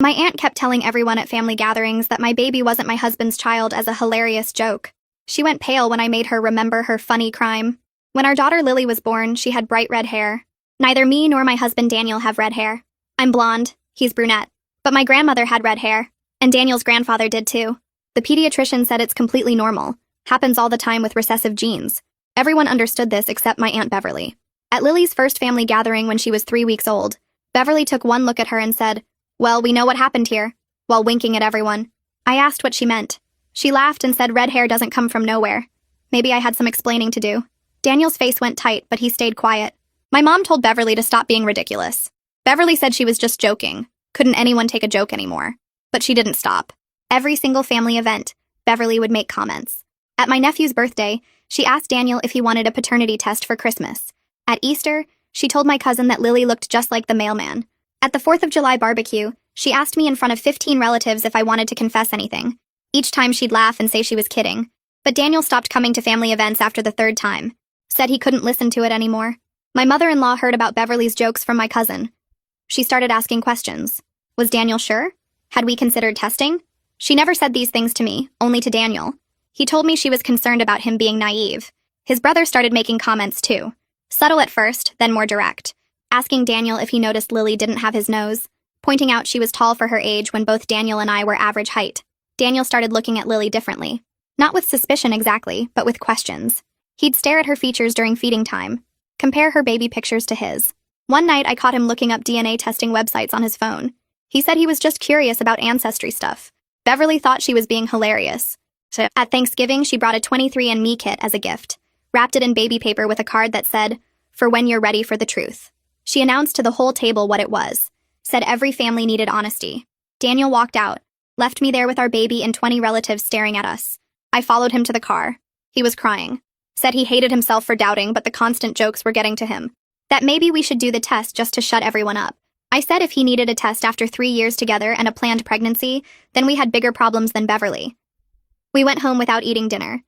My aunt kept telling everyone at family gatherings that my baby wasn't my husband's child as a hilarious joke. She went pale when I made her remember her funny crime. When our daughter Lily was born, she had bright red hair. Neither me nor my husband Daniel have red hair. I'm blonde, he's brunette. But my grandmother had red hair, and Daniel's grandfather did too. The pediatrician said it's completely normal, happens all the time with recessive genes. Everyone understood this except my Aunt Beverly. At Lily's first family gathering when she was 3 weeks old, Beverly took one look at her and said, "Well, we know what happened here," while winking at everyone. I asked what she meant. She laughed and said red hair doesn't come from nowhere. Maybe I had some explaining to do. Daniel's face went tight, but he stayed quiet. My mom told Beverly to stop being ridiculous. Beverly said she was just joking. Couldn't anyone take a joke anymore? But she didn't stop. Every single family event, Beverly would make comments. At my nephew's birthday, she asked Daniel if he wanted a paternity test for Christmas. At Easter, she told my cousin that Lily looked just like the mailman. At the 4th of July barbecue, she asked me in front of 15 relatives if I wanted to confess anything. Each time she'd laugh and say she was kidding. But Daniel stopped coming to family events after the 3rd time. Said he couldn't listen to it anymore. My mother-in-law heard about Beverly's jokes from my cousin. She started asking questions. Was Daniel sure? Had we considered testing? She never said these things to me, only to Daniel. He told me she was concerned about him being naive. His brother started making comments too. Subtle at first, then more direct. Asking Daniel if he noticed Lily didn't have his nose. Pointing out she was tall for her age when both Daniel and I were average height. Daniel started looking at Lily differently. Not with suspicion exactly, but with questions. He'd stare at her features during feeding time. Compare her baby pictures to his. One night I caught him looking up DNA testing websites on his phone. He said he was just curious about ancestry stuff. Beverly thought she was being hilarious. So at Thanksgiving, she brought a 23andMe kit as a gift. Wrapped it in baby paper with a card that said, "For when you're ready for the truth." She announced to the whole table what it was. Said every family needed honesty. Daniel walked out, left me there with our baby and 20 relatives staring at us. I followed him to the car. He was crying. Said he hated himself for doubting, but the constant jokes were getting to him. That maybe we should do the test just to shut everyone up. I said if he needed a test after 3 years together and a planned pregnancy, then we had bigger problems than Beverly. We went home without eating dinner.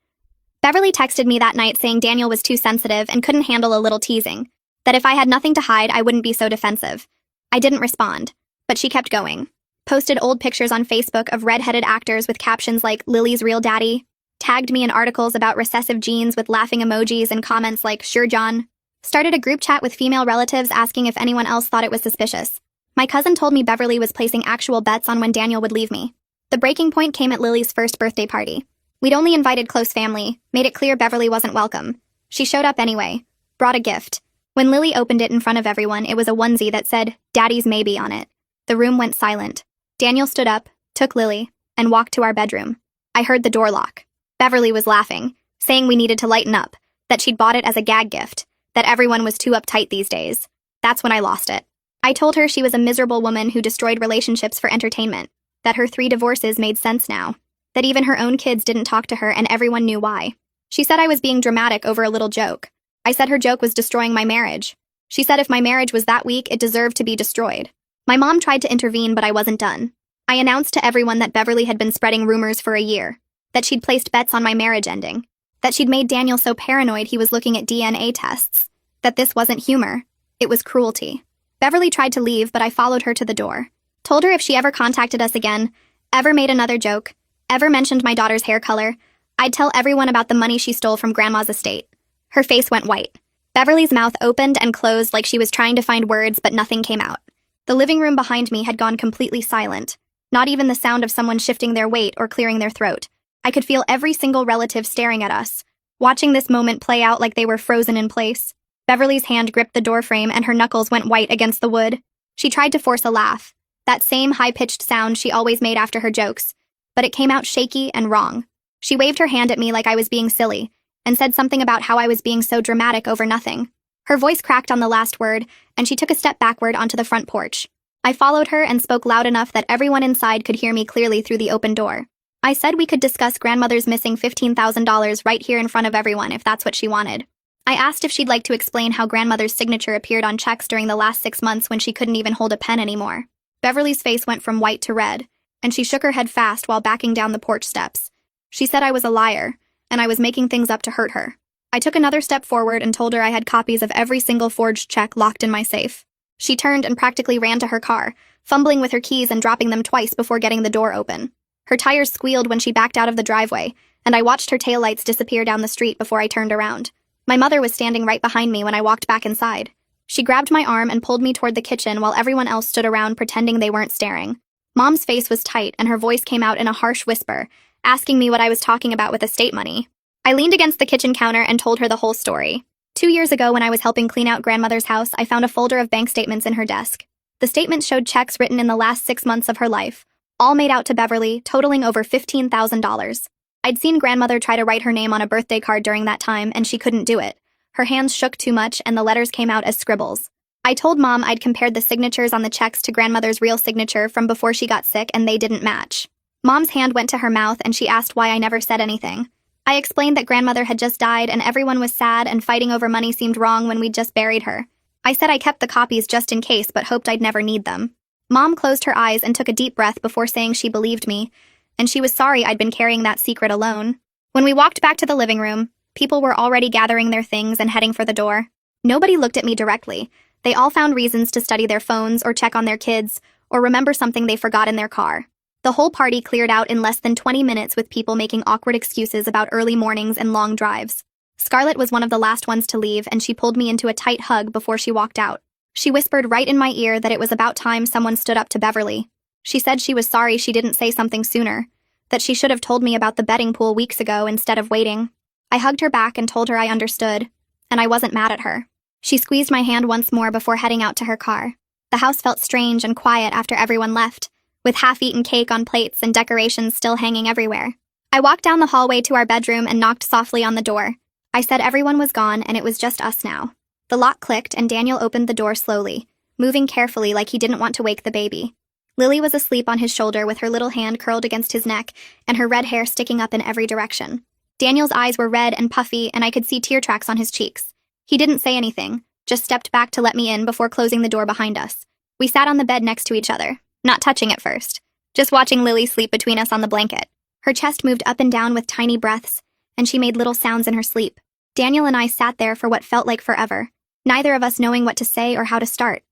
Beverly texted me that night saying Daniel was too sensitive and couldn't handle a little teasing. That if I had nothing to hide, I wouldn't be so defensive. I didn't respond, but she kept going. Posted old pictures on Facebook of red-headed actors with captions like Lily's real daddy. Tagged me in articles about recessive genes with laughing emojis and comments like "Sure, John." Started a group chat with female relatives asking if anyone else thought it was suspicious. My cousin told me Beverly was placing actual bets on when Daniel would leave me. The breaking point came at Lily's first birthday party. We'd only invited close family, made it clear Beverly wasn't welcome. She showed up anyway, brought a gift. When Lily opened it in front of everyone, it was a onesie that said, "Daddy's maybe" on it. The room went silent. Daniel stood up, took Lily, and walked to our bedroom. I heard the door lock. Beverly was laughing, saying we needed to lighten up, that she'd bought it as a gag gift, that everyone was too uptight these days. That's when I lost it. I told her she was a miserable woman who destroyed relationships for entertainment, that her 3 divorces made sense now, that even her own kids didn't talk to her and everyone knew why. She said I was being dramatic over a little joke. I said her joke was destroying my marriage. She said if my marriage was that weak, it deserved to be destroyed. My mom tried to intervene, but I wasn't done. I announced to everyone that Beverly had been spreading rumors for a year, that she'd placed bets on my marriage ending, that she'd made Daniel so paranoid he was looking at DNA tests, that this wasn't humor, it was cruelty. Beverly tried to leave, but I followed her to the door. Told her if she ever contacted us again, ever made another joke, ever mentioned my daughter's hair color, I'd tell everyone about the money she stole from Grandma's estate. Her face went white. Beverly's mouth opened and closed like she was trying to find words, but nothing came out. The living room behind me had gone completely silent. Not even the sound of someone shifting their weight or clearing their throat. I could feel every single relative staring at us, watching this moment play out like they were frozen in place. Beverly's hand gripped the doorframe and her knuckles went white against the wood. She tried to force a laugh, that same high-pitched sound she always made after her jokes, but it came out shaky and wrong. She waved her hand at me like I was being silly, and said something about how I was being so dramatic over nothing. Her voice cracked on the last word, and she took a step backward onto the front porch. I followed her and spoke loud enough that everyone inside could hear me clearly through the open door. I said we could discuss grandmother's missing $15,000 right here in front of everyone if that's what she wanted. I asked if she'd like to explain how grandmother's signature appeared on checks during the last 6 months when she couldn't even hold a pen anymore. Beverly's face went from white to red, and she shook her head fast while backing down the porch steps. She said I was a liar, and I was making things up to hurt her. I took another step forward and told her I had copies of every single forged check locked in my safe. She turned and practically ran to her car, fumbling with her keys and dropping them twice before getting the door open. Her tires squealed when she backed out of the driveway, and I watched her taillights disappear down the street before I turned around. My mother was standing right behind me when I walked back inside. She grabbed my arm and pulled me toward the kitchen while everyone else stood around pretending they weren't staring. Mom's face was tight and her voice came out in a harsh whisper, asking me what I was talking about with estate money. I leaned against the kitchen counter and told her the whole story. 2 years ago, when I was helping clean out grandmother's house, I found a folder of bank statements in her desk. The statements showed checks written in the last 6 months of her life, all made out to Beverly, totaling over $15,000. I'd seen grandmother try to write her name on a birthday card during that time, and she couldn't do it. Her hands shook too much, and the letters came out as scribbles. I told Mom I'd compared the signatures on the checks to grandmother's real signature from before she got sick, and they didn't match. Mom's hand went to her mouth, and she asked why I never said anything. I explained that grandmother had just died and everyone was sad and fighting over money seemed wrong when we'd just buried her. I said I kept the copies just in case but hoped I'd never need them. Mom closed her eyes and took a deep breath before saying she believed me, and she was sorry I'd been carrying that secret alone. When we walked back to the living room, people were already gathering their things and heading for the door. Nobody looked at me directly. They all found reasons to study their phones or check on their kids or remember something they forgot in their car. The whole party cleared out in less than 20 minutes with people making awkward excuses about early mornings and long drives. Scarlett was one of the last ones to leave, and she pulled me into a tight hug before she walked out. She whispered right in my ear that it was about time someone stood up to Beverly. She said she was sorry she didn't say something sooner, that she should have told me about the betting pool weeks ago instead of waiting. I hugged her back and told her I understood, and I wasn't mad at her. She squeezed my hand once more before heading out to her car. The house felt strange and quiet after everyone left, with half-eaten cake on plates and decorations still hanging everywhere. I walked down the hallway to our bedroom and knocked softly on the door. I said everyone was gone and it was just us now. The lock clicked and Daniel opened the door slowly, moving carefully like he didn't want to wake the baby. Lily was asleep on his shoulder with her little hand curled against his neck and her red hair sticking up in every direction. Daniel's eyes were red and puffy and I could see tear tracks on his cheeks. He didn't say anything, just stepped back to let me in before closing the door behind us. We sat on the bed next to each other. Not touching at first, just watching Lily sleep between us on the blanket. Her chest moved up and down with tiny breaths, and she made little sounds in her sleep. Daniel and I sat there for what felt like forever, neither of us knowing what to say or how to start.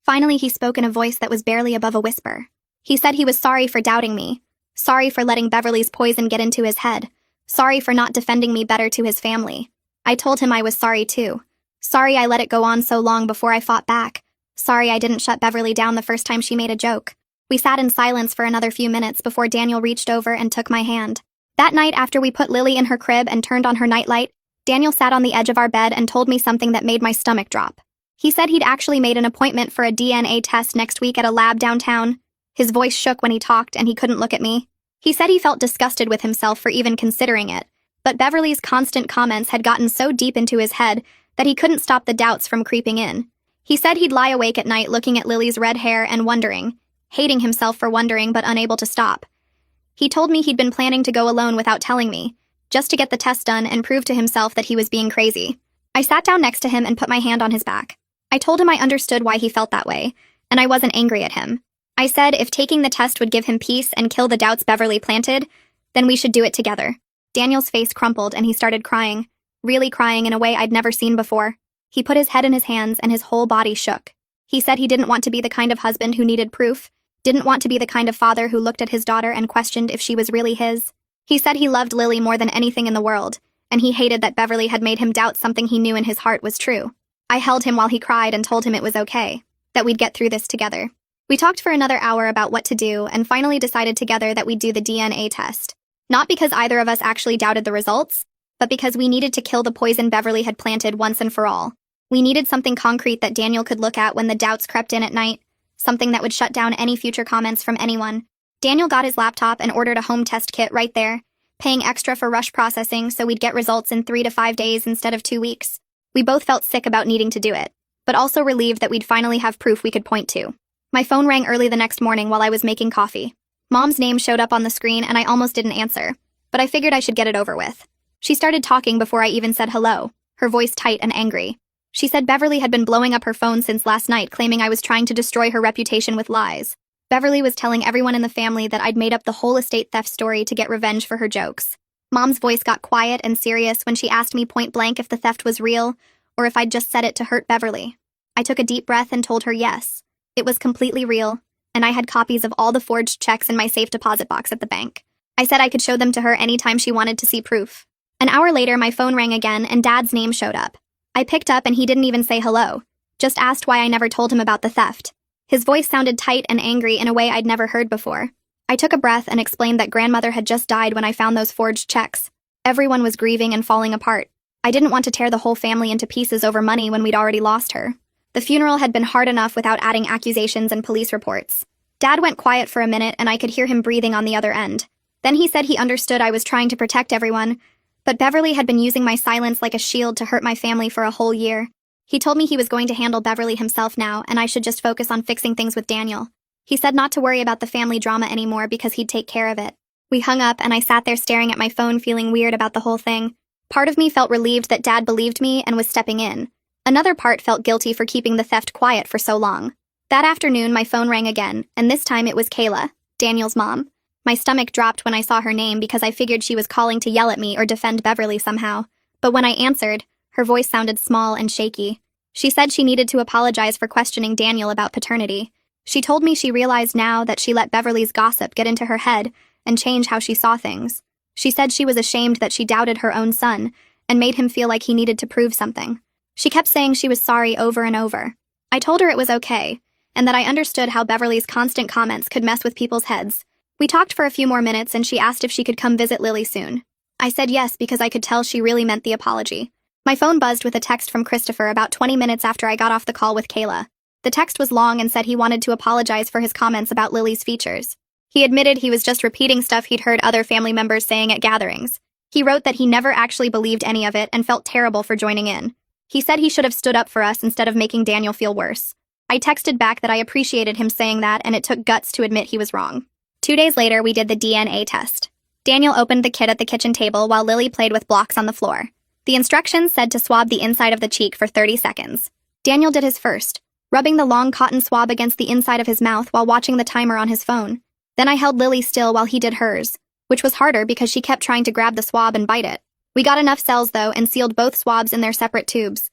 Finally, he spoke in a voice that was barely above a whisper. He said he was sorry for doubting me, sorry for letting Beverly's poison get into his head, sorry for not defending me better to his family. I told him I was sorry too. Sorry I let it go on so long before I fought back. Sorry I didn't shut Beverly down the first time she made a joke. We sat in silence for another few minutes before Daniel reached over and took my hand. That night, after we put Lily in her crib and turned on her nightlight, Daniel sat on the edge of our bed and told me something that made my stomach drop. He said he'd actually made an appointment for a DNA test next week at a lab downtown. His voice shook when he talked and he couldn't look at me. He said he felt disgusted with himself for even considering it, but Beverly's constant comments had gotten so deep into his head that he couldn't stop the doubts from creeping in. He said he'd lie awake at night looking at Lily's red hair and wondering, hating himself for wondering but unable to stop. He told me he'd been planning to go alone without telling me, just to get the test done and prove to himself that he was being crazy. I sat down next to him and put my hand on his back. I told him I understood why he felt that way, and I wasn't angry at him. I said if taking the test would give him peace and kill the doubts Beverly planted, then we should do it together. Daniel's face crumpled and he started crying, really crying in a way I'd never seen before. He put his head in his hands and his whole body shook. He said he didn't want to be the kind of husband who needed proof, didn't want to be the kind of father who looked at his daughter and questioned if she was really his. He said he loved Lily more than anything in the world, and he hated that Beverly had made him doubt something he knew in his heart was true. I held him while he cried and told him it was okay, that we'd get through this together. We talked for another hour about what to do and finally decided together that we'd do the DNA test. Not because either of us actually doubted the results, but because we needed to kill the poison Beverly had planted once and for all. We needed something concrete that Daniel could look at when the doubts crept in at night, something that would shut down any future comments from anyone. Daniel got his laptop and ordered a home test kit right there, paying extra for rush processing so we'd get results in 3 to 5 days instead of 2 weeks. We both felt sick about needing to do it, but also relieved that we'd finally have proof we could point to. My phone rang early the next morning while I was making coffee. Mom's name showed up on the screen and I almost didn't answer, but I figured I should get it over with. She started talking before I even said hello, her voice tight and angry. She said Beverly had been blowing up her phone since last night, claiming I was trying to destroy her reputation with lies. Beverly was telling everyone in the family that I'd made up the whole estate theft story to get revenge for her jokes. Mom's voice got quiet and serious when she asked me point blank if the theft was real, or if I'd just said it to hurt Beverly. I took a deep breath and told her yes. It was completely real, and I had copies of all the forged checks in my safe deposit box at the bank. I said I could show them to her anytime she wanted to see proof. An hour later, my phone rang again, and Dad's name showed up. I picked up, and he didn't even say hello, just asked why I never told him about the theft. His voice sounded tight and angry in a way I'd never heard before. I took a breath and explained that grandmother had just died when I found those forged checks. Everyone was grieving and falling apart. I didn't want to tear the whole family into pieces over money when we'd already lost her. The funeral had been hard enough without adding accusations and police reports. Dad went quiet for a minute, and I could hear him breathing on the other end. Then he said he understood I was trying to protect everyone, but Beverly had been using my silence like a shield to hurt my family for a whole year. He told me he was going to handle Beverly himself now, and I should just focus on fixing things with Daniel. He said not to worry about the family drama anymore because he'd take care of it. We hung up, and I sat there staring at my phone, feeling weird about the whole thing. Part of me felt relieved that Dad believed me and was stepping in. Another part felt guilty for keeping the theft quiet for so long. That afternoon, my phone rang again, and this time it was Kayla, Daniel's mom. My stomach dropped when I saw her name because I figured she was calling to yell at me or defend Beverly somehow. But when I answered, her voice sounded small and shaky. She said she needed to apologize for questioning Daniel about paternity. She told me she realized now that she let Beverly's gossip get into her head and change how she saw things. She said she was ashamed that she doubted her own son and made him feel like he needed to prove something. She kept saying she was sorry over and over. I told her it was okay, and that I understood how Beverly's constant comments could mess with people's heads. We talked for a few more minutes, and she asked if she could come visit Lily soon. I said yes because I could tell she really meant the apology. My phone buzzed with a text from Christopher about 20 minutes after I got off the call with Kayla. The text was long and said he wanted to apologize for his comments about Lily's features. He admitted he was just repeating stuff he'd heard other family members saying at gatherings. He wrote that he never actually believed any of it and felt terrible for joining in. He said he should have stood up for us instead of making Daniel feel worse. I texted back that I appreciated him saying that, and it took guts to admit he was wrong. 2 days later, we did the DNA test. Daniel opened the kit at the kitchen table while Lily played with blocks on the floor. The instructions said to swab the inside of the cheek for 30 seconds. Daniel did his first, rubbing the long cotton swab against the inside of his mouth while watching the timer on his phone. Then I held Lily still while he did hers, which was harder because she kept trying to grab the swab and bite it. We got enough cells, though, and sealed both swabs in their separate tubes.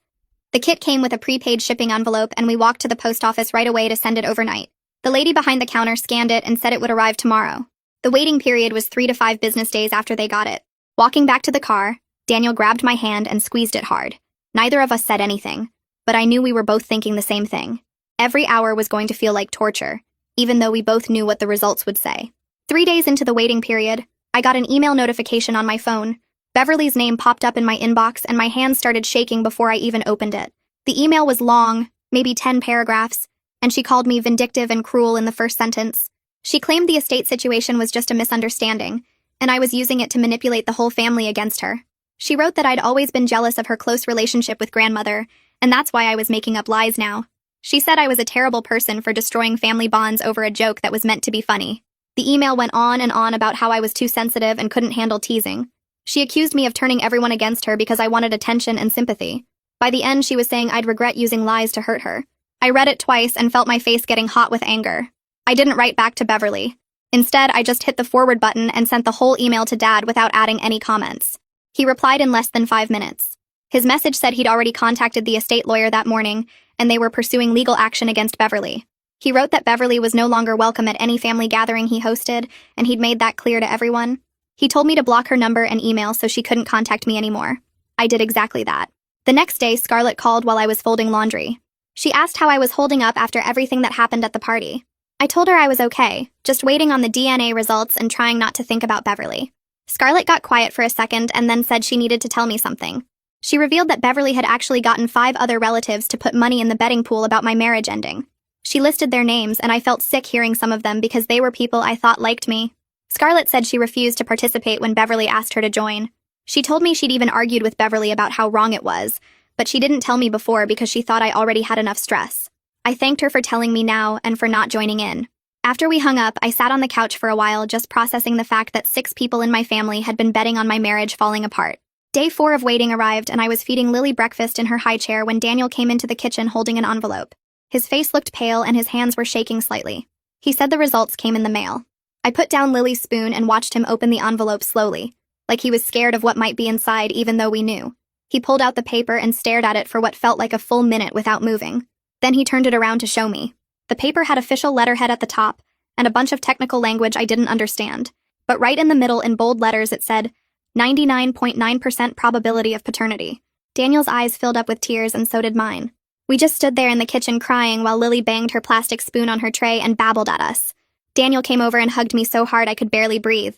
The kit came with a prepaid shipping envelope, and we walked to the post office right away to send it overnight. The lady behind the counter scanned it and said it would arrive tomorrow. The waiting period was 3 to 5 business days after they got it. Walking back to the car, Daniel grabbed my hand and squeezed it hard. Neither of us said anything, but I knew we were both thinking the same thing. Every hour was going to feel like torture, even though we both knew what the results would say. 3 days into the waiting period, I got an email notification on my phone. Beverly's name popped up in my inbox, and my hands started shaking before I even opened it. The email was long, maybe 10 paragraphs, and she called me vindictive and cruel in the first sentence. She claimed the estate situation was just a misunderstanding, and I was using it to manipulate the whole family against her. She wrote that I'd always been jealous of her close relationship with grandmother, and that's why I was making up lies now. She said I was a terrible person for destroying family bonds over a joke that was meant to be funny. The email went on and on about how I was too sensitive and couldn't handle teasing. She accused me of turning everyone against her because I wanted attention and sympathy. By the end, she was saying I'd regret using lies to hurt her. I read it twice and felt my face getting hot with anger. I didn't write back to Beverly. Instead, I just hit the forward button and sent the whole email to Dad without adding any comments. He replied in less than 5 minutes. His message said he'd already contacted the estate lawyer that morning, and they were pursuing legal action against Beverly. He wrote that Beverly was no longer welcome at any family gathering he hosted, and he'd made that clear to everyone. He told me to block her number and email so she couldn't contact me anymore. I did exactly that. The next day, Scarlett called while I was folding laundry. She asked how I was holding up after everything that happened at the party. I told her I was okay, just waiting on the DNA results and trying not to think about Beverly. Scarlett got quiet for a second and then said she needed to tell me something. She revealed that Beverly had actually gotten 5 other relatives to put money in the betting pool about my marriage ending. She listed their names, and I felt sick hearing some of them because they were people I thought liked me. Scarlett said she refused to participate when Beverly asked her to join. She told me she'd even argued with Beverly about how wrong it was, but she didn't tell me before because she thought I already had enough stress. I thanked her for telling me now and for not joining in. After we hung up, I sat on the couch for a while just processing the fact that 6 people in my family had been betting on my marriage falling apart. Day 4 of waiting arrived, and I was feeding Lily breakfast in her high chair when Daniel came into the kitchen holding an envelope. His face looked pale and his hands were shaking slightly. He said the results came in the mail. I put down Lily's spoon and watched him open the envelope slowly, like he was scared of what might be inside even though we knew. He pulled out the paper and stared at it for what felt like a full minute without moving. Then he turned it around to show me. The paper had official letterhead at the top, and a bunch of technical language I didn't understand. But right in the middle in bold letters it said, 99.9% probability of paternity. Daniel's eyes filled up with tears and so did mine. We just stood there in the kitchen crying while Lily banged her plastic spoon on her tray and babbled at us. Daniel came over and hugged me so hard I could barely breathe.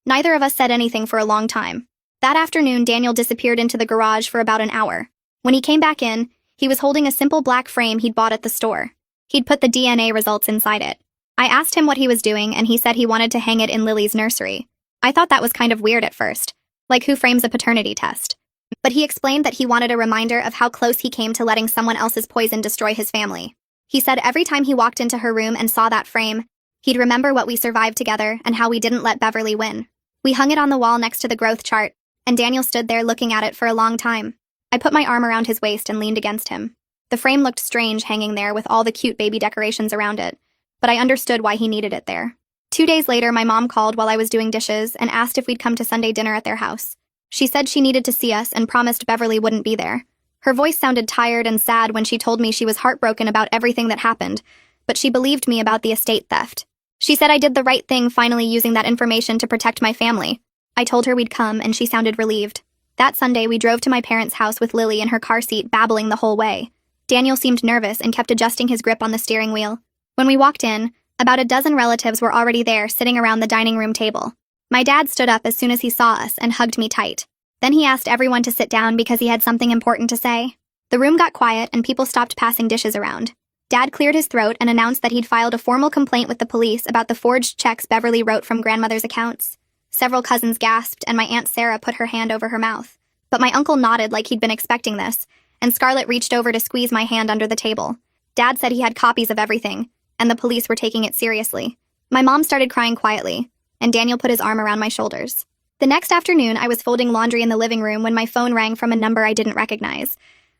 Neither of us said anything for a long time. That afternoon, Daniel disappeared into the garage for about an hour. When he came back in, he was holding a simple black frame he'd bought at the store. He'd put the DNA results inside it. I asked him what he was doing, and he said he wanted to hang it in Lily's nursery. I thought that was kind of weird at first, like who frames a paternity test? But he explained that he wanted a reminder of how close he came to letting someone else's poison destroy his family. He said every time he walked into her room and saw that frame, he'd remember what we survived together and how we didn't let Beverly win. We hung it on the wall next to the growth chart, and Daniel stood there looking at it for a long time. I put my arm around his waist and leaned against him. The frame looked strange hanging there with all the cute baby decorations around it, but I understood why he needed it there. 2 days later, my mom called while I was doing dishes and asked if we'd come to Sunday dinner at their house. She said she needed to see us and promised Beverly wouldn't be there. Her voice sounded tired and sad when she told me she was heartbroken about everything that happened, but she believed me about the estate theft. She said I did the right thing finally using that information to protect my family. I told her we'd come, and she sounded relieved. That Sunday, we drove to my parents' house with Lily in her car seat, babbling the whole way. Daniel seemed nervous and kept adjusting his grip on the steering wheel. When we walked in, about a dozen relatives were already there, sitting around the dining room table. My dad stood up as soon as he saw us and hugged me tight. Then he asked everyone to sit down because he had something important to say. The room got quiet and people stopped passing dishes around. Dad cleared his throat and announced that he'd filed a formal complaint with the police about the forged checks Beverly wrote from grandmother's accounts. Several cousins gasped and my Aunt Sarah put her hand over her mouth. But my uncle nodded like he'd been expecting this, and Scarlett reached over to squeeze my hand under the table. Dad said he had copies of everything, and the police were taking it seriously. My mom started crying quietly, and Daniel put his arm around my shoulders. The next afternoon, I was folding laundry in the living room when my phone rang from a number I didn't recognize.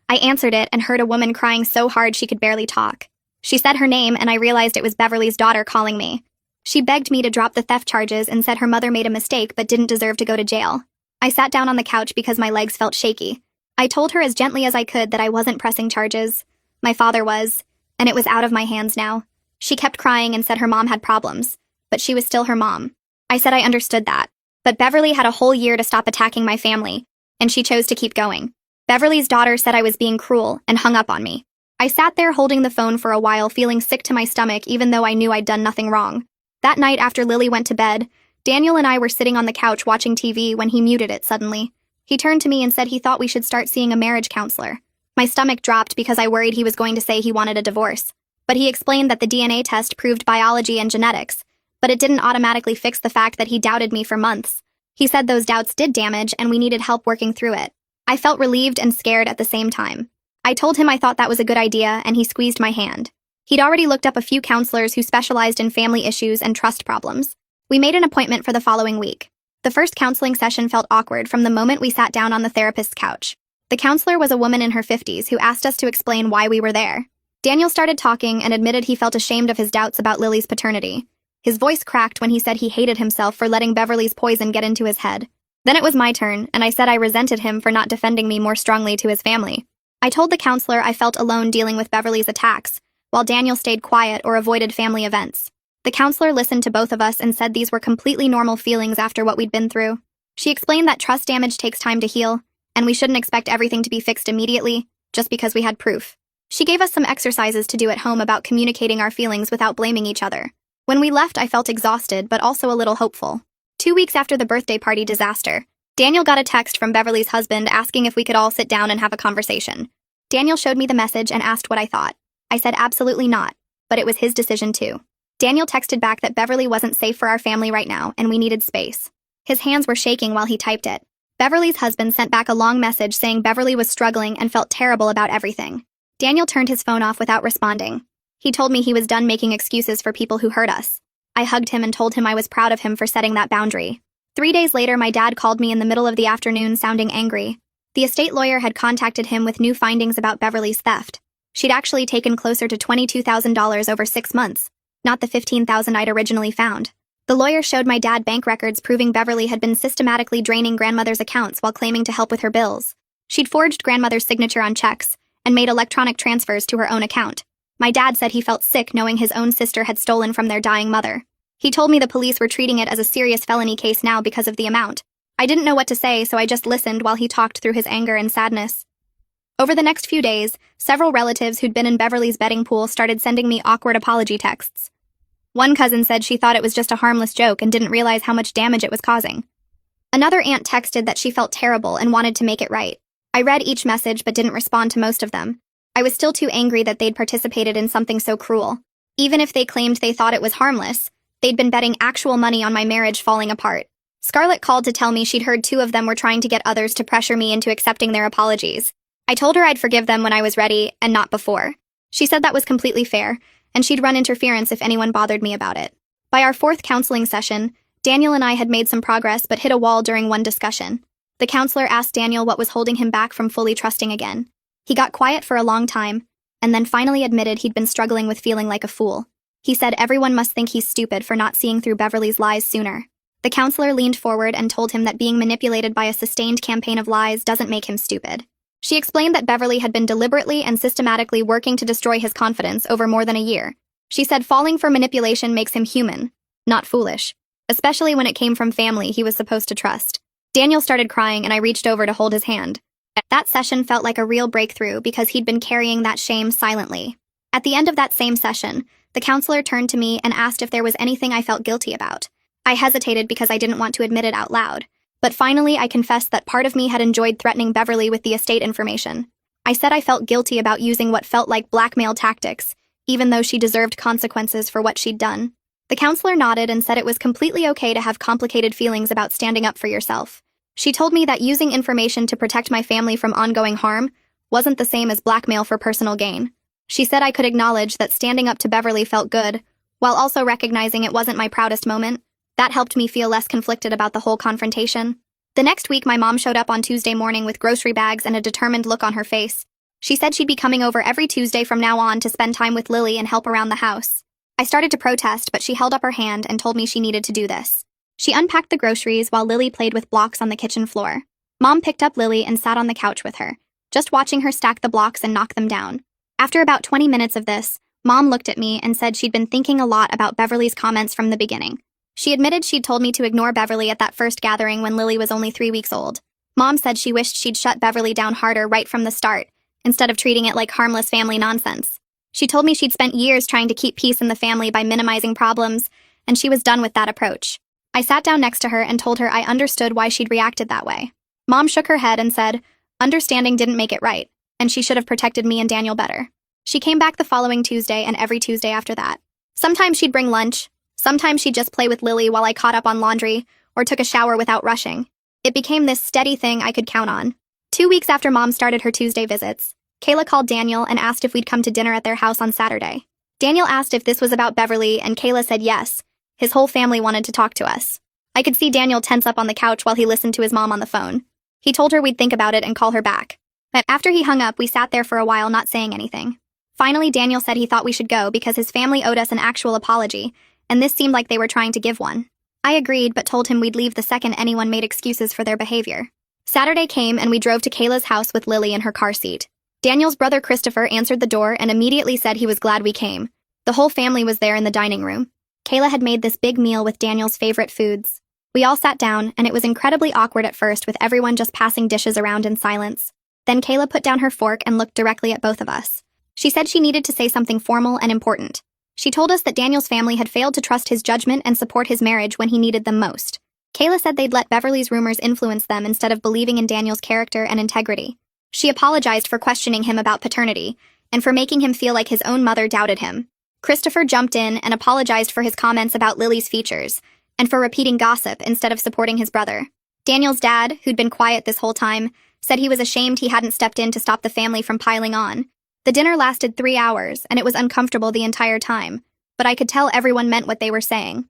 I answered it and heard a woman crying so hard she could barely talk. She said her name, and I realized it was Beverly's daughter calling me. She begged me to drop the theft charges and said her mother made a mistake but didn't deserve to go to jail. I sat down on the couch because my legs felt shaky. I told her as gently as I could that I wasn't pressing charges. My father was, and it was out of my hands now. She kept crying and said her mom had problems, but she was still her mom. I said I understood that. But Beverly had a whole year to stop attacking my family, and she chose to keep going. Beverly's daughter said I was being cruel and hung up on me. I sat there holding the phone for a while, feeling sick to my stomach even though I knew I'd done nothing wrong. That night after Lily went to bed, Daniel and I were sitting on the couch watching TV when he muted it suddenly. He turned to me and said he thought we should start seeing a marriage counselor. My stomach dropped because I worried he was going to say he wanted a divorce. But he explained that the DNA test proved biology and genetics, but it didn't automatically fix the fact that he doubted me for months. He said those doubts did damage and we needed help working through it. I felt relieved and scared at the same time. I told him I thought that was a good idea, and he squeezed my hand. He'd already looked up a few counselors who specialized in family issues and trust problems. We made an appointment for the following week. The first counseling session felt awkward from the moment we sat down on the therapist's couch. The counselor was a woman in her 50s who asked us to explain why we were there. Daniel started talking and admitted he felt ashamed of his doubts about Lily's paternity. His voice cracked when he said he hated himself for letting Beverly's poison get into his head. Then it was my turn, and I said I resented him for not defending me more strongly to his family. I told the counselor I felt alone dealing with Beverly's attacks, while Daniel stayed quiet or avoided family events. The counselor listened to both of us and said these were completely normal feelings after what we'd been through. She explained that trust damage takes time to heal, and we shouldn't expect everything to be fixed immediately, just because we had proof. She gave us some exercises to do at home about communicating our feelings without blaming each other. When we left, I felt exhausted, but also a little hopeful. 2 weeks after the birthday party disaster, Daniel got a text from Beverly's husband asking if we could all sit down and have a conversation. Daniel showed me the message and asked what I thought. I said absolutely not, but it was his decision too. Daniel texted back that Beverly wasn't safe for our family right now and we needed space. His hands were shaking while he typed it. Beverly's husband sent back a long message saying Beverly was struggling and felt terrible about everything. Daniel turned his phone off without responding. He told me he was done making excuses for people who hurt us. I hugged him and told him I was proud of him for setting that boundary. 3 days later, my dad called me in the middle of the afternoon sounding angry. The estate lawyer had contacted him with new findings about Beverly's theft. She'd actually taken closer to $22,000 over 6 months, not the $15,000 I'd originally found. The lawyer showed my dad bank records proving Beverly had been systematically draining grandmother's accounts while claiming to help with her bills. She'd forged grandmother's signature on checks and made electronic transfers to her own account. My dad said he felt sick knowing his own sister had stolen from their dying mother. He told me the police were treating it as a serious felony case now because of the amount. I didn't know what to say, so I just listened while he talked through his anger and sadness. Over the next few days, several relatives who'd been in Beverly's betting pool started sending me awkward apology texts. One cousin said she thought it was just a harmless joke and didn't realize how much damage it was causing. Another aunt texted that she felt terrible and wanted to make it right. I read each message but didn't respond to most of them. I was still too angry that they'd participated in something so cruel. Even if they claimed they thought it was harmless, they'd been betting actual money on my marriage falling apart. Scarlett called to tell me she'd heard two of them were trying to get others to pressure me into accepting their apologies. I told her I'd forgive them when I was ready, and not before. She said that was completely fair, and she'd run interference if anyone bothered me about it. By our fourth counseling session, Daniel and I had made some progress but hit a wall during one discussion. The counselor asked Daniel what was holding him back from fully trusting again. He got quiet for a long time, and then finally admitted he'd been struggling with feeling like a fool. He said everyone must think he's stupid for not seeing through Beverly's lies sooner. The counselor leaned forward and told him that being manipulated by a sustained campaign of lies doesn't make him stupid. She explained that Beverly had been deliberately and systematically working to destroy his confidence over more than a year. She said falling for manipulation makes him human, not foolish, especially when it came from family he was supposed to trust. Daniel started crying and I reached over to hold his hand. That session felt like a real breakthrough because he'd been carrying that shame silently. At the end of that same session, the counselor turned to me and asked if there was anything I felt guilty about. I hesitated because I didn't want to admit it out loud. But finally, I confessed that part of me had enjoyed threatening Beverly with the estate information. I said I felt guilty about using what felt like blackmail tactics, even though she deserved consequences for what she'd done. The counselor nodded and said it was completely okay to have complicated feelings about standing up for yourself. She told me that using information to protect my family from ongoing harm wasn't the same as blackmail for personal gain. She said I could acknowledge that standing up to Beverly felt good, while also recognizing it wasn't my proudest moment. That helped me feel less conflicted about the whole confrontation. The next week, my mom showed up on Tuesday morning with grocery bags and a determined look on her face. She said she'd be coming over every Tuesday from now on to spend time with Lily and help around the house. I started to protest, but she held up her hand and told me she needed to do this. She unpacked the groceries while Lily played with blocks on the kitchen floor. Mom picked up Lily and sat on the couch with her, just watching her stack the blocks and knock them down. After about 20 minutes of this, Mom looked at me and said she'd been thinking a lot about Beverly's comments from the beginning. She admitted she'd told me to ignore Beverly at that first gathering when Lily was only 3 weeks old. Mom said she wished she'd shut Beverly down harder right from the start, instead of treating it like harmless family nonsense. She told me she'd spent years trying to keep peace in the family by minimizing problems, and she was done with that approach. I sat down next to her and told her I understood why she'd reacted that way. Mom shook her head and said, understanding didn't make it right, and she should have protected me and Daniel better. She came back the following Tuesday and every Tuesday after that. Sometimes she'd bring lunch. Sometimes she'd just play with Lily while I caught up on laundry or took a shower without rushing. It became this steady thing I could count on. 2 weeks after Mom started her Tuesday visits, Kayla called Daniel and asked if we'd come to dinner at their house on Saturday. Daniel asked if this was about Beverly, and Kayla said yes. His whole family wanted to talk to us. I could see Daniel tense up on the couch while he listened to his mom on the phone. He told her we'd think about it and call her back. But after he hung up, we sat there for a while not saying anything. Finally, Daniel said he thought we should go because his family owed us an actual apology, and this seemed like they were trying to give one. I agreed, but told him we'd leave the second anyone made excuses for their behavior. Saturday came and we drove to Kayla's house with Lily in her car seat. Daniel's brother Christopher answered the door and immediately said he was glad we came. The whole family was there in the dining room. Kayla had made this big meal with Daniel's favorite foods. We all sat down, and it was incredibly awkward at first with everyone just passing dishes around in silence. Then Kayla put down her fork and looked directly at both of us. She said she needed to say something formal and important. She told us that Daniel's family had failed to trust his judgment and support his marriage when he needed them most. Kayla said they'd let Beverly's rumors influence them instead of believing in Daniel's character and integrity. She apologized for questioning him about paternity, and for making him feel like his own mother doubted him. Christopher jumped in and apologized for his comments about Lily's features, and for repeating gossip instead of supporting his brother. Daniel's dad, who'd been quiet this whole time, said he was ashamed he hadn't stepped in to stop the family from piling on. The dinner lasted 3 hours, and it was uncomfortable the entire time, but I could tell everyone meant what they were saying.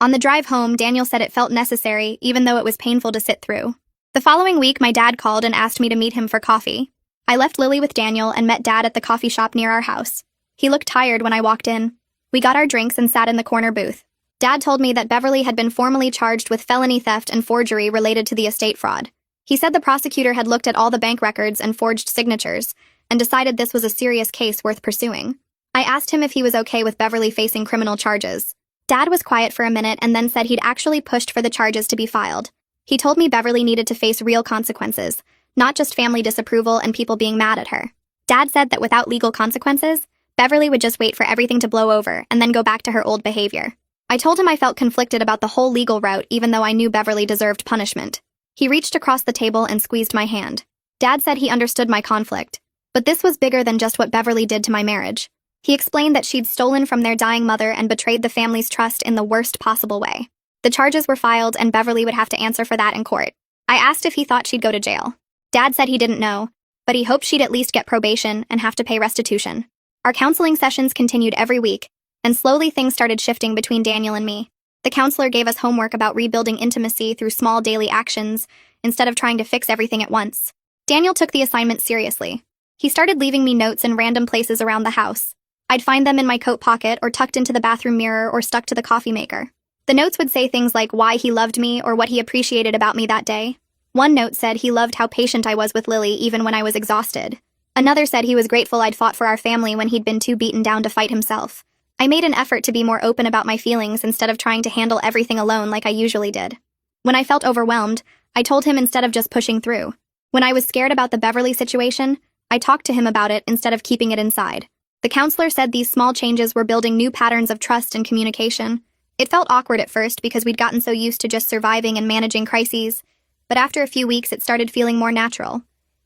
On the drive home, Daniel said it felt necessary, even though it was painful to sit through. The following week, my dad called and asked me to meet him for coffee. I left Lily with Daniel and met Dad at the coffee shop near our house. He looked tired when I walked in. We got our drinks and sat in the corner booth. Dad told me that Beverly had been formally charged with felony theft and forgery related to the estate fraud. He said the prosecutor had looked at all the bank records and forged signatures, and decided this was a serious case worth pursuing. I asked him if he was okay with Beverly facing criminal charges. Dad was quiet for a minute and then said he'd actually pushed for the charges to be filed. He told me Beverly needed to face real consequences, not just family disapproval and people being mad at her. Dad said that without legal consequences, Beverly would just wait for everything to blow over and then go back to her old behavior. I told him I felt conflicted about the whole legal route even though I knew Beverly deserved punishment. He reached across the table and squeezed my hand. Dad said he understood my conflict, but this was bigger than just what Beverly did to my marriage. He explained that she'd stolen from their dying mother and betrayed the family's trust in the worst possible way. The charges were filed and Beverly would have to answer for that in court. I asked if he thought she'd go to jail. Dad said he didn't know, but he hoped she'd at least get probation and have to pay restitution. Our counseling sessions continued every week, and slowly things started shifting between Daniel and me. The counselor gave us homework about rebuilding intimacy through small daily actions instead of trying to fix everything at once. Daniel took the assignment seriously. He started leaving me notes in random places around the house. I'd find them in my coat pocket or tucked into the bathroom mirror or stuck to the coffee maker. The notes would say things like why he loved me or what he appreciated about me that day. One note said he loved how patient I was with Lily even when I was exhausted. Another said he was grateful I'd fought for our family when he'd been too beaten down to fight himself. I made an effort to be more open about my feelings instead of trying to handle everything alone like I usually did. When I felt overwhelmed, I told him instead of just pushing through. When I was scared about the Beverly situation, I talked to him about it instead of keeping it inside. The counselor said these small changes were building new patterns of trust and communication. It felt awkward at first because we'd gotten so used to just surviving and managing crises, but after a few weeks it started feeling more natural.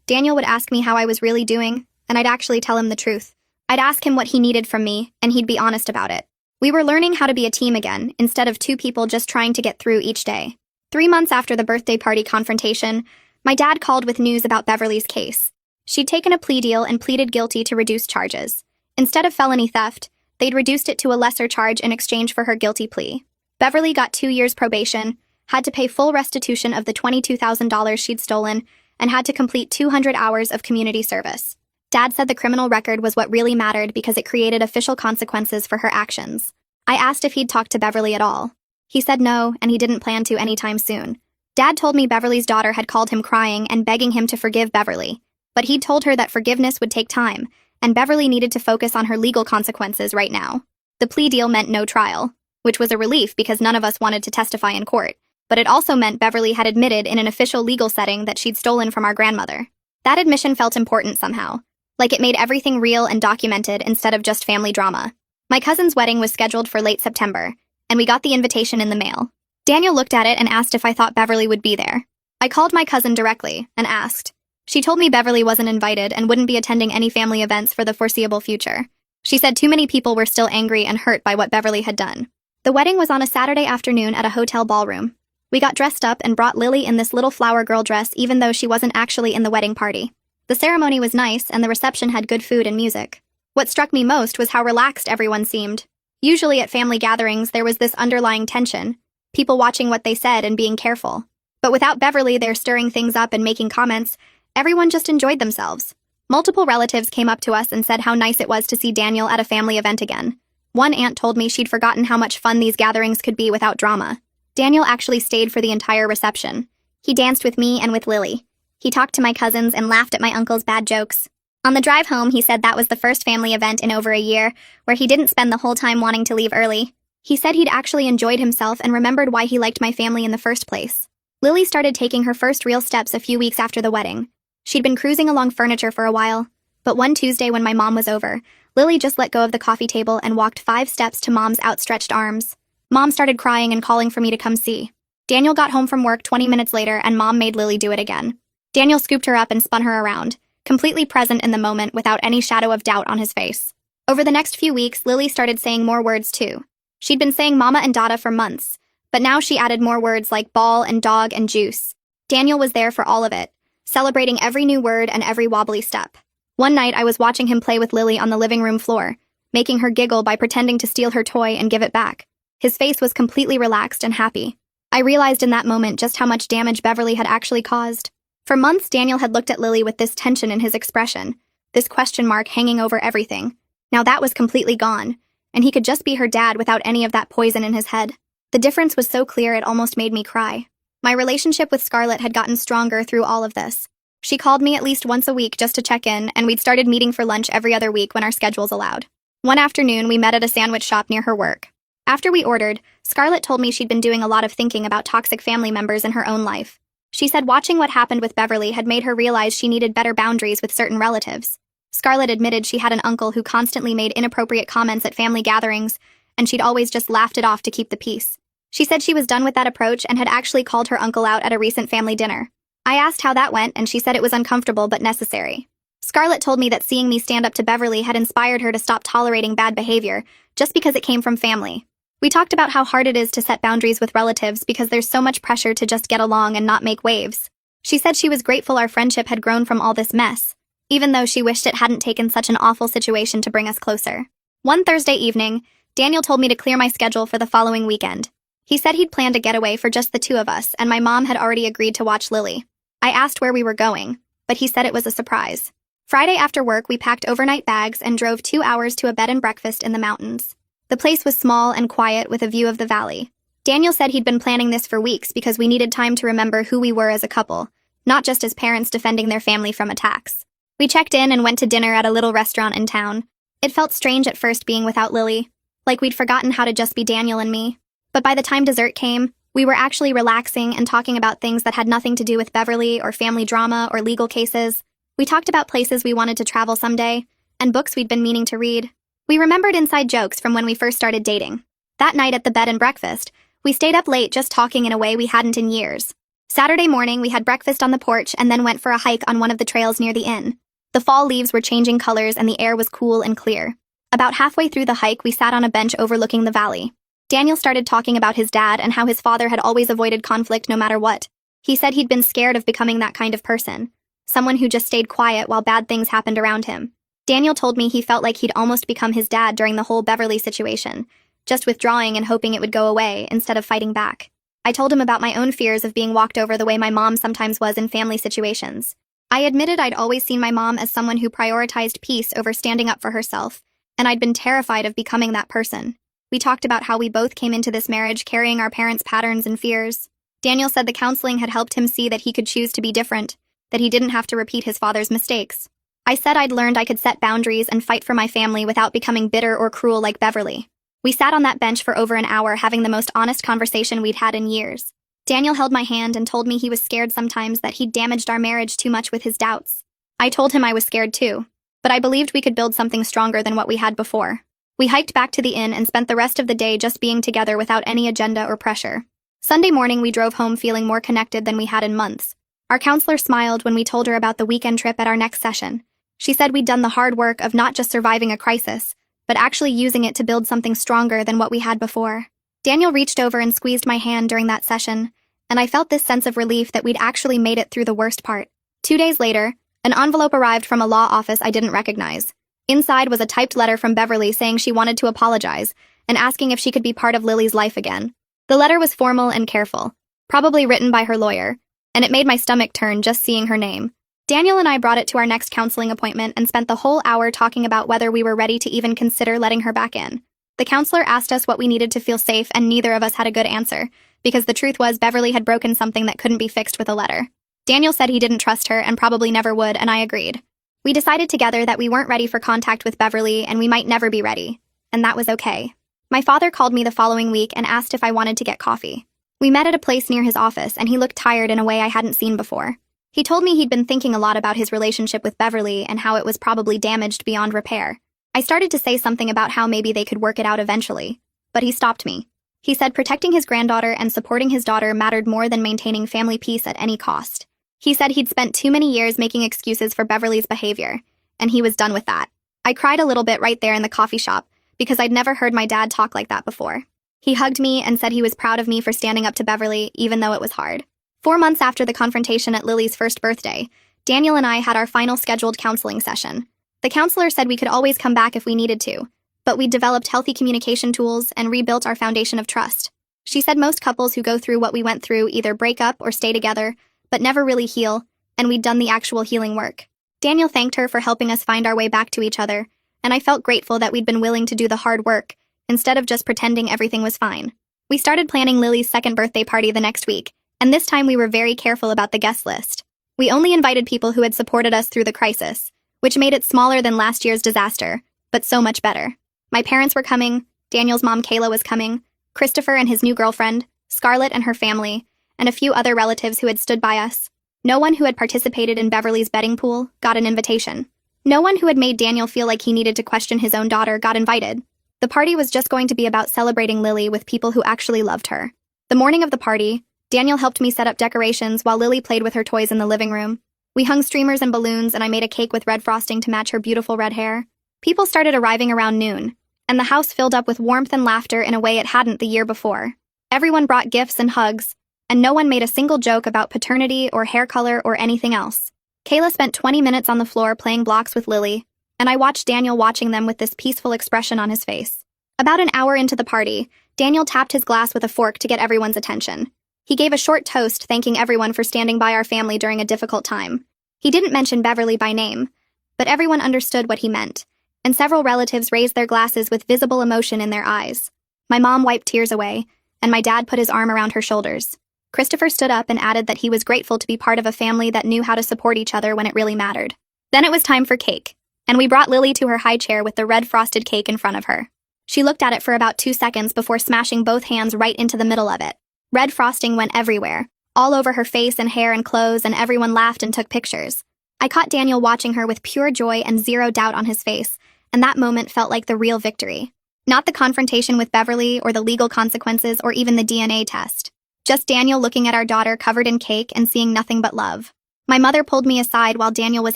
Daniel would ask me how I was really doing, and I'd actually tell him the truth. I'd ask him what he needed from me, and he'd be honest about it. We were learning how to be a team again, instead of two people just trying to get through each day. 3 months after the birthday party confrontation, my dad called with news about Beverly's case. She'd taken a plea deal and pleaded guilty to reduce charges. Instead of felony theft, they'd reduced it to a lesser charge in exchange for her guilty plea. Beverly got 2 years probation, had to pay full restitution of the $22,000 she'd stolen, and had to complete 200 hours of community service. Dad said the criminal record was what really mattered because it created official consequences for her actions. I asked if he'd talked to Beverly at all. He said no, and he didn't plan to anytime soon. Dad told me Beverly's daughter had called him crying and begging him to forgive Beverly, but he'd told her that forgiveness would take time, and Beverly needed to focus on her legal consequences right now. The plea deal meant no trial, which was a relief because none of us wanted to testify in court, but it also meant Beverly had admitted in an official legal setting that she'd stolen from our grandmother. That admission felt important somehow, like it made everything real and documented instead of just family drama. My cousin's wedding was scheduled for late September, and we got the invitation in the mail. Daniel looked at it and asked if I thought Beverly would be there. I called my cousin directly and asked. She told me Beverly wasn't invited and wouldn't be attending any family events for the foreseeable future. She said too many people were still angry and hurt by what Beverly had done. The wedding was on a Saturday afternoon at a hotel ballroom. We got dressed up and brought Lily in this little flower girl dress even though she wasn't actually in the wedding party. The ceremony was nice and the reception had good food and music. What struck me most was how relaxed everyone seemed. Usually at family gatherings there was this underlying tension, people watching what they said and being careful. But without Beverly there stirring things up and making comments, everyone just enjoyed themselves. Multiple relatives came up to us and said how nice it was to see Daniel at a family event again. One aunt told me she'd forgotten how much fun these gatherings could be without drama. Daniel actually stayed for the entire reception. He danced with me and with Lily. He talked to my cousins and laughed at my uncle's bad jokes. On the drive home, he said that was the first family event in over a year where he didn't spend the whole time wanting to leave early. He said he'd actually enjoyed himself and remembered why he liked my family in the first place. Lily started taking her first real steps a few weeks after the wedding. She'd been cruising along furniture for a while, but one Tuesday when my mom was over, Lily just let go of the coffee table and walked 5 steps to Mom's outstretched arms. Mom started crying and calling for me to come see. Daniel got home from work 20 minutes later and Mom made Lily do it again. Daniel scooped her up and spun her around, completely present in the moment without any shadow of doubt on his face. Over the next few weeks, Lily started saying more words too. She'd been saying mama and dada for months, but now she added more words like ball and dog and juice. Daniel was there for all of it, celebrating every new word and every wobbly step. One night, I was watching him play with Lily on the living room floor, making her giggle by pretending to steal her toy and give it back. His face was completely relaxed and happy. I realized in that moment just how much damage Beverly had actually caused. For months, Daniel had looked at Lily with this tension in his expression, this question mark hanging over everything. Now that was completely gone, and he could just be her dad without any of that poison in his head. The difference was so clear it almost made me cry. My relationship with Scarlett had gotten stronger through all of this. She called me at least once a week just to check in, and we'd started meeting for lunch every other week when our schedules allowed. One afternoon, we met at a sandwich shop near her work. After we ordered, Scarlett told me she'd been doing a lot of thinking about toxic family members in her own life. She said watching what happened with Beverly had made her realize she needed better boundaries with certain relatives. Scarlett admitted she had an uncle who constantly made inappropriate comments at family gatherings, and she'd always just laughed it off to keep the peace. She said she was done with that approach and had actually called her uncle out at a recent family dinner. I asked how that went, and she said it was uncomfortable but necessary. Scarlett told me that seeing me stand up to Beverly had inspired her to stop tolerating bad behavior, just because it came from family. We talked about how hard it is to set boundaries with relatives because there's so much pressure to just get along and not make waves. She said she was grateful our friendship had grown from all this mess, even though she wished it hadn't taken such an awful situation to bring us closer. One Thursday evening, Daniel told me to clear my schedule for the following weekend. He said he'd planned a getaway for just the two of us, and my mom had already agreed to watch Lily. I asked where we were going, but he said it was a surprise. Friday after work, we packed overnight bags and drove 2 hours to a bed and breakfast in the mountains. The place was small and quiet with a view of the valley. Daniel said he'd been planning this for weeks because we needed time to remember who we were as a couple, not just as parents defending their family from attacks. We checked in and went to dinner at a little restaurant in town. It felt strange at first being without Lily, like we'd forgotten how to just be Daniel and me. But by the time dessert came, we were actually relaxing and talking about things that had nothing to do with Beverly or family drama or legal cases. We talked about places we wanted to travel someday, and books we'd been meaning to read. We remembered inside jokes from when we first started dating. That night at the bed and breakfast, we stayed up late just talking in a way we hadn't in years. Saturday morning, we had breakfast on the porch and then went for a hike on one of the trails near the inn. The fall leaves were changing colors and the air was cool and clear. About halfway through the hike, we sat on a bench overlooking the valley. Daniel started talking about his dad and how his father had always avoided conflict no matter what. He said he'd been scared of becoming that kind of person, someone who just stayed quiet while bad things happened around him. Daniel told me he felt like he'd almost become his dad during the whole Beverly situation, just withdrawing and hoping it would go away instead of fighting back. I told him about my own fears of being walked over the way my mom sometimes was in family situations. I admitted I'd always seen my mom as someone who prioritized peace over standing up for herself, and I'd been terrified of becoming that person. We talked about how we both came into this marriage carrying our parents' patterns and fears. Daniel said the counseling had helped him see that he could choose to be different, that he didn't have to repeat his father's mistakes. I said I'd learned I could set boundaries and fight for my family without becoming bitter or cruel like Beverly. We sat on that bench for over an hour having the most honest conversation we'd had in years. Daniel held my hand and told me he was scared sometimes that he'd damaged our marriage too much with his doubts. I told him I was scared too, but I believed we could build something stronger than what we had before. We hiked back to the inn and spent the rest of the day just being together without any agenda or pressure. Sunday morning, we drove home feeling more connected than we had in months. Our counselor smiled when we told her about the weekend trip at our next session. She said we'd done the hard work of not just surviving a crisis, but actually using it to build something stronger than what we had before. Daniel reached over and squeezed my hand during that session, and I felt this sense of relief that we'd actually made it through the worst part. 2 days later, an envelope arrived from a law office I didn't recognize. Inside was a typed letter from Beverly saying she wanted to apologize and asking if she could be part of Lily's life again. The letter was formal and careful, probably written by her lawyer, and it made my stomach turn just seeing her name. Daniel and I brought it to our next counseling appointment and spent the whole hour talking about whether we were ready to even consider letting her back in. The counselor asked us what we needed to feel safe, and neither of us had a good answer, because the truth was Beverly had broken something that couldn't be fixed with a letter. Daniel said he didn't trust her and probably never would, and I agreed. We decided together that we weren't ready for contact with Beverly and we might never be ready, and that was okay. My father called me the following week and asked if I wanted to get coffee. We met at a place near his office, and he looked tired in a way I hadn't seen before. He told me he'd been thinking a lot about his relationship with Beverly and how it was probably damaged beyond repair. I started to say something about how maybe they could work it out eventually, but he stopped me. He said protecting his granddaughter and supporting his daughter mattered more than maintaining family peace at any cost. He said he'd spent too many years making excuses for Beverly's behavior, and he was done with that. I cried a little bit right there in the coffee shop because I'd never heard my dad talk like that before. He hugged me and said he was proud of me for standing up to Beverly, even though it was hard. 4 months after the confrontation at Lily's first birthday, Daniel and I had our final scheduled counseling session. The counselor said we could always come back if we needed to, but we'd developed healthy communication tools and rebuilt our foundation of trust. She said most couples who go through what we went through either break up or stay together, but never really heal, and we'd done the actual healing work. Daniel thanked her for helping us find our way back to each other, and I felt grateful that we'd been willing to do the hard work, instead of just pretending everything was fine. We started planning Lily's second birthday party the next week, and this time we were very careful about the guest list. We only invited people who had supported us through the crisis, which made it smaller than last year's disaster, but so much better. My parents were coming, Daniel's mom Kayla was coming, Christopher and his new girlfriend, Scarlett and her family, and a few other relatives who had stood by us. No one who had participated in Beverly's betting pool got an invitation. No one who had made Daniel feel like he needed to question his own daughter got invited. The party was just going to be about celebrating Lily with people who actually loved her. The morning of the party, Daniel helped me set up decorations while Lily played with her toys in the living room. We hung streamers and balloons, and I made a cake with red frosting to match her beautiful red hair. People started arriving around noon, and the house filled up with warmth and laughter in a way it hadn't the year before. Everyone brought gifts and hugs, and no one made a single joke about paternity or hair color or anything else. Kayla spent 20 minutes on the floor playing blocks with Lily, and I watched Daniel watching them with this peaceful expression on his face. About an hour into the party, Daniel tapped his glass with a fork to get everyone's attention. He gave a short toast thanking everyone for standing by our family during a difficult time. He didn't mention Beverly by name, but everyone understood what he meant, and several relatives raised their glasses with visible emotion in their eyes. My mom wiped tears away, and my dad put his arm around her shoulders. Christopher stood up and added that he was grateful to be part of a family that knew how to support each other when it really mattered. Then it was time for cake, and we brought Lily to her high chair with the red frosted cake in front of her. She looked at it for about 2 seconds before smashing both hands right into the middle of it. Red frosting went everywhere, all over her face and hair and clothes, and everyone laughed and took pictures. I caught Daniel watching her with pure joy and zero doubt on his face, and that moment felt like the real victory. Not the confrontation with Beverly or the legal consequences or even the DNA test. Just Daniel looking at our daughter covered in cake and seeing nothing but love. My mother pulled me aside while Daniel was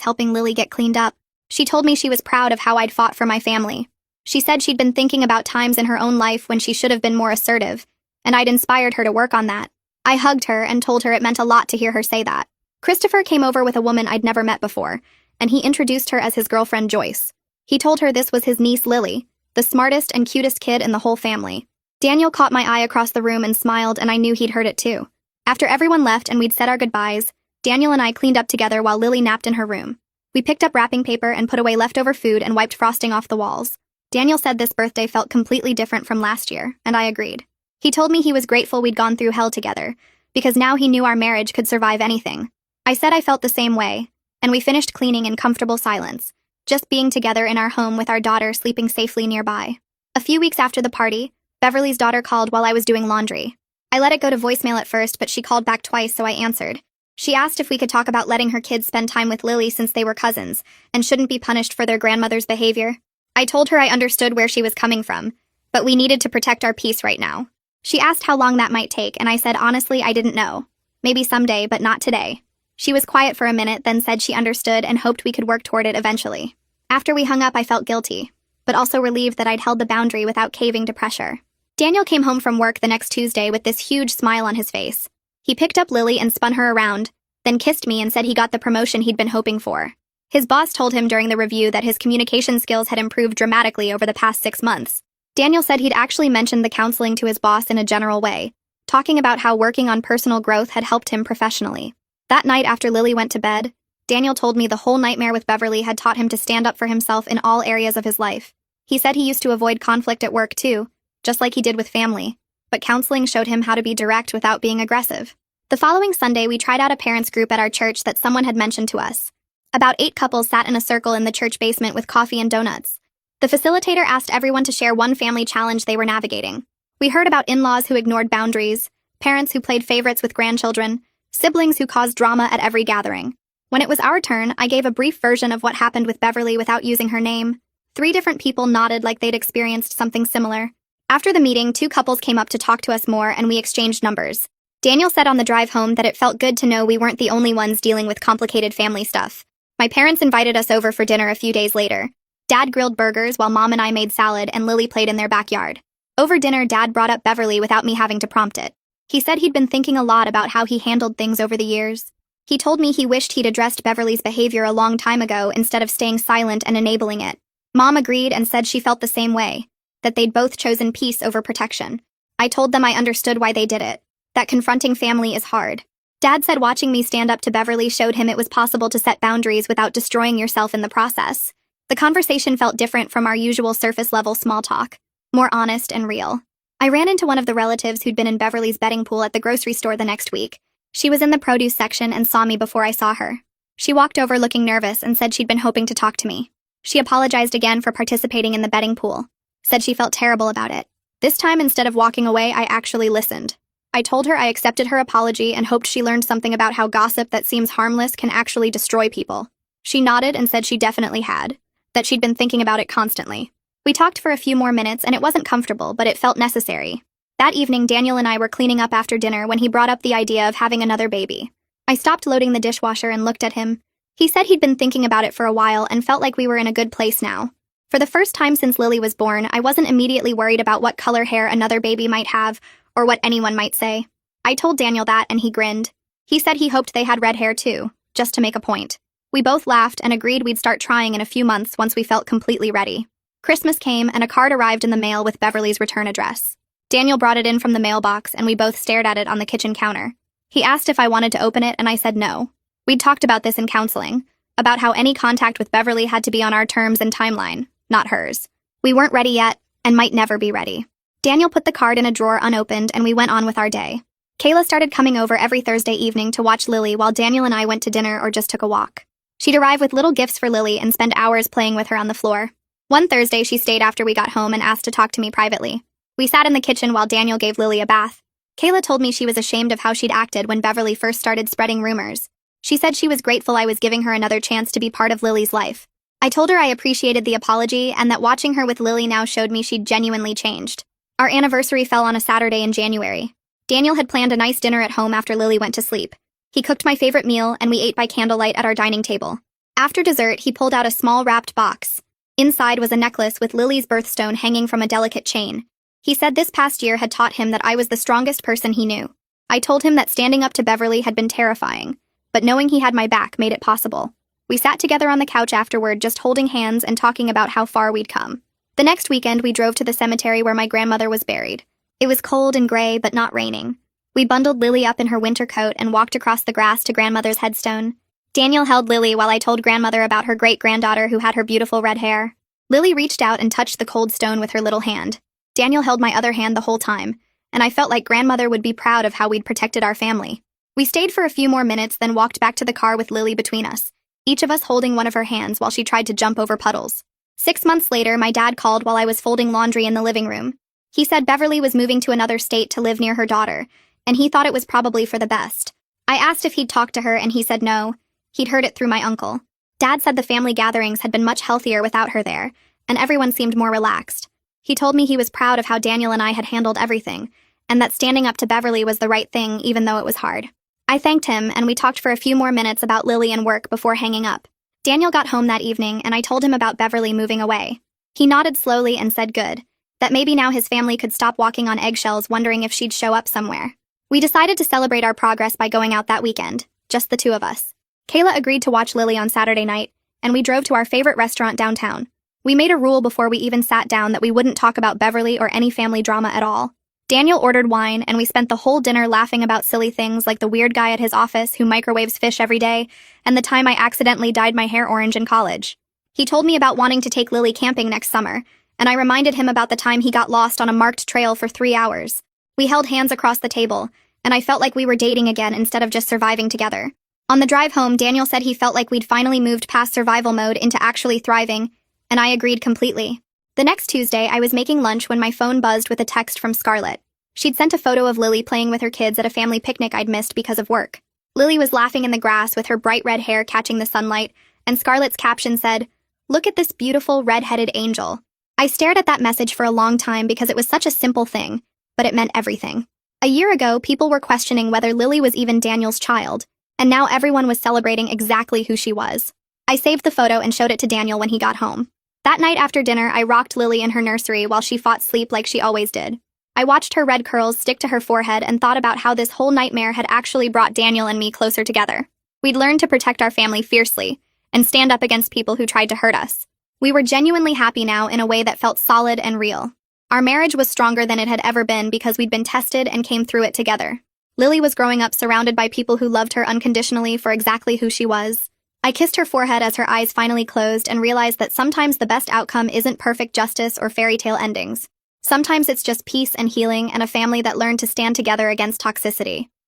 helping Lily get cleaned up. She told me she was proud of how I'd fought for my family. She said she'd been thinking about times in her own life when she should have been more assertive, and I'd inspired her to work on that. I hugged her and told her it meant a lot to hear her say that. Christopher came over with a woman I'd never met before, and he introduced her as his girlfriend Joyce. He told her this was his niece Lily, the smartest and cutest kid in the whole family. Daniel caught my eye across the room and smiled, and I knew he'd heard it too. After everyone left and we'd said our goodbyes, Daniel and I cleaned up together while Lily napped in her room. We picked up wrapping paper and put away leftover food and wiped frosting off the walls. Daniel said this birthday felt completely different from last year, and I agreed. He told me he was grateful we'd gone through hell together, because now he knew our marriage could survive anything. I said I felt the same way, and we finished cleaning in comfortable silence, just being together in our home with our daughter sleeping safely nearby. A few weeks after the party, Beverly's daughter called while I was doing laundry. I let it go to voicemail at first, but she called back twice, so I answered. She asked if we could talk about letting her kids spend time with Lily since they were cousins, and shouldn't be punished for their grandmother's behavior. I told her I understood where she was coming from, but we needed to protect our peace right now. She asked how long that might take, and I said honestly I didn't know. Maybe someday, but not today. She was quiet for a minute, then said she understood and hoped we could work toward it eventually. After we hung up, I felt guilty, but also relieved that I'd held the boundary without caving to pressure. Daniel came home from work the next Tuesday with this huge smile on his face. He picked up Lily and spun her around, then kissed me and said he got the promotion he'd been hoping for. His boss told him during the review that his communication skills had improved dramatically over the past 6 months. Daniel said he'd actually mentioned the counseling to his boss in a general way, talking about how working on personal growth had helped him professionally. That night after Lily went to bed, Daniel told me the whole nightmare with Beverly had taught him to stand up for himself in all areas of his life. He said he used to avoid conflict at work too, just like he did with family, but counseling showed him how to be direct without being aggressive. The following Sunday, we tried out a parents group at our church that someone had mentioned to us. About 8 couples sat in a circle in the church basement with coffee and donuts. The facilitator asked everyone to share one family challenge they were navigating. We heard about in-laws who ignored boundaries, parents who played favorites with grandchildren, siblings who caused drama at every gathering. When it was our turn, I gave a brief version of what happened with Beverly without using her name. 3 different people nodded like they'd experienced something similar. After the meeting, 2 couples came up to talk to us more, and we exchanged numbers. Daniel said on the drive home that it felt good to know we weren't the only ones dealing with complicated family stuff. My parents invited us over for dinner a few days later. Dad grilled burgers while Mom and I made salad, and Lily played in their backyard. Over dinner, Dad brought up Beverly without me having to prompt it. He said he'd been thinking a lot about how he handled things over the years. He told me he wished he'd addressed Beverly's behavior a long time ago instead of staying silent and enabling it. Mom agreed and said she felt the same way, that they'd both chosen peace over protection. I told them I understood why they did it, that confronting family is hard. Dad said watching me stand up to Beverly showed him it was possible to set boundaries without destroying yourself in the process. The conversation felt different from our usual surface-level small talk, more honest and real. I ran into one of the relatives who'd been in Beverly's betting pool at the grocery store the next week. She was in the produce section and saw me before I saw her. She walked over looking nervous and said she'd been hoping to talk to me. She apologized again for participating in the betting pool. said she felt terrible about it. This time, instead of walking away, I actually listened. I told her I accepted her apology and hoped she learned something about how gossip that seems harmless can actually destroy people. She nodded and said she definitely had, that she'd been thinking about it constantly. We talked for a few more minutes and it wasn't comfortable, but it felt necessary. That evening, Daniel and I were cleaning up after dinner when he brought up the idea of having another baby. I stopped loading the dishwasher and looked at him. He said he'd been thinking about it for a while and felt like we were in a good place now. For the first time since Lily was born, I wasn't immediately worried about what color hair another baby might have or what anyone might say. I told Daniel that and he grinned. He said he hoped they had red hair too, just to make a point. We both laughed and agreed we'd start trying in a few months once we felt completely ready. Christmas came and a card arrived in the mail with Beverly's return address. Daniel brought it in from the mailbox and we both stared at it on the kitchen counter. He asked if I wanted to open it and I said no. We'd talked about this in counseling, about how any contact with Beverly had to be on our terms and timeline, not hers. We weren't ready yet and might never be ready. Daniel put the card in a drawer unopened and we went on with our day. Kayla started coming over every Thursday evening to watch Lily while Daniel and I went to dinner or just took a walk. She'd arrive with little gifts for Lily and spend hours playing with her on the floor. One Thursday, she stayed after we got home and asked to talk to me privately. We sat in the kitchen while Daniel gave Lily a bath. Kayla told me she was ashamed of how she'd acted when Beverly first started spreading rumors. She said she was grateful I was giving her another chance to be part of Lily's life. I told her I appreciated the apology and that watching her with Lily now showed me she'd genuinely changed. Our anniversary fell on a Saturday in January. Daniel had planned a nice dinner at home after Lily went to sleep. He cooked my favorite meal and we ate by candlelight at our dining table. After dessert, he pulled out a small wrapped box. Inside was a necklace with Lily's birthstone hanging from a delicate chain. He said this past year had taught him that I was the strongest person he knew. I told him that standing up to Beverly had been terrifying, but knowing he had my back made it possible. We sat together on the couch afterward, just holding hands and talking about how far we'd come. The next weekend, we drove to the cemetery where my grandmother was buried. It was cold and gray, but not raining. We bundled Lily up in her winter coat and walked across the grass to grandmother's headstone. Daniel held Lily while I told grandmother about her great-granddaughter who had her beautiful red hair. Lily reached out and touched the cold stone with her little hand. Daniel held my other hand the whole time, and I felt like grandmother would be proud of how we'd protected our family. We stayed for a few more minutes, then walked back to the car with Lily between us, each of us holding one of her hands while she tried to jump over puddles. 6 months later, my dad called while I was folding laundry in the living room. He said Beverly was moving to another state to live near her daughter, and he thought it was probably for the best. I asked if he'd talked to her, and he said no. He'd heard it through my uncle. Dad said the family gatherings had been much healthier without her there, and everyone seemed more relaxed. He told me he was proud of how Daniel and I had handled everything, and that standing up to Beverly was the right thing even though it was hard. I thanked him, and we talked for a few more minutes about Lily and work before hanging up. Daniel got home that evening, and I told him about Beverly moving away. He nodded slowly and said good, that maybe now his family could stop walking on eggshells wondering if she'd show up somewhere. We decided to celebrate our progress by going out that weekend, just the two of us. Kayla agreed to watch Lily on Saturday night, and we drove to our favorite restaurant downtown. We made a rule before we even sat down that we wouldn't talk about Beverly or any family drama at all. Daniel ordered wine, and we spent the whole dinner laughing about silly things like the weird guy at his office who microwaves fish every day, and the time I accidentally dyed my hair orange in college. He told me about wanting to take Lily camping next summer, and I reminded him about the time he got lost on a marked trail for 3 hours. We held hands across the table, and I felt like we were dating again instead of just surviving together. On the drive home, Daniel said he felt like we'd finally moved past survival mode into actually thriving, and I agreed completely. The next Tuesday, I was making lunch when my phone buzzed with a text from Scarlett. She'd sent a photo of Lily playing with her kids at a family picnic I'd missed because of work. Lily was laughing in the grass with her bright red hair catching the sunlight, and Scarlett's caption said, "Look at this beautiful red-headed angel." I stared at that message for a long time because it was such a simple thing, but it meant everything. A year ago, people were questioning whether Lily was even Daniel's child, and now everyone was celebrating exactly who she was. I saved the photo and showed it to Daniel when he got home. That night after dinner, I rocked Lily in her nursery while she fought sleep like she always did. I watched her red curls stick to her forehead and thought about how this whole nightmare had actually brought Daniel and me closer together. We'd learned to protect our family fiercely and stand up against people who tried to hurt us. We were genuinely happy now in a way that felt solid and real. Our marriage was stronger than it had ever been because we'd been tested and came through it together. Lily was growing up surrounded by people who loved her unconditionally for exactly who she was. I kissed her forehead as her eyes finally closed and realized that sometimes the best outcome isn't perfect justice or fairy tale endings. Sometimes it's just peace and healing and a family that learned to stand together against toxicity.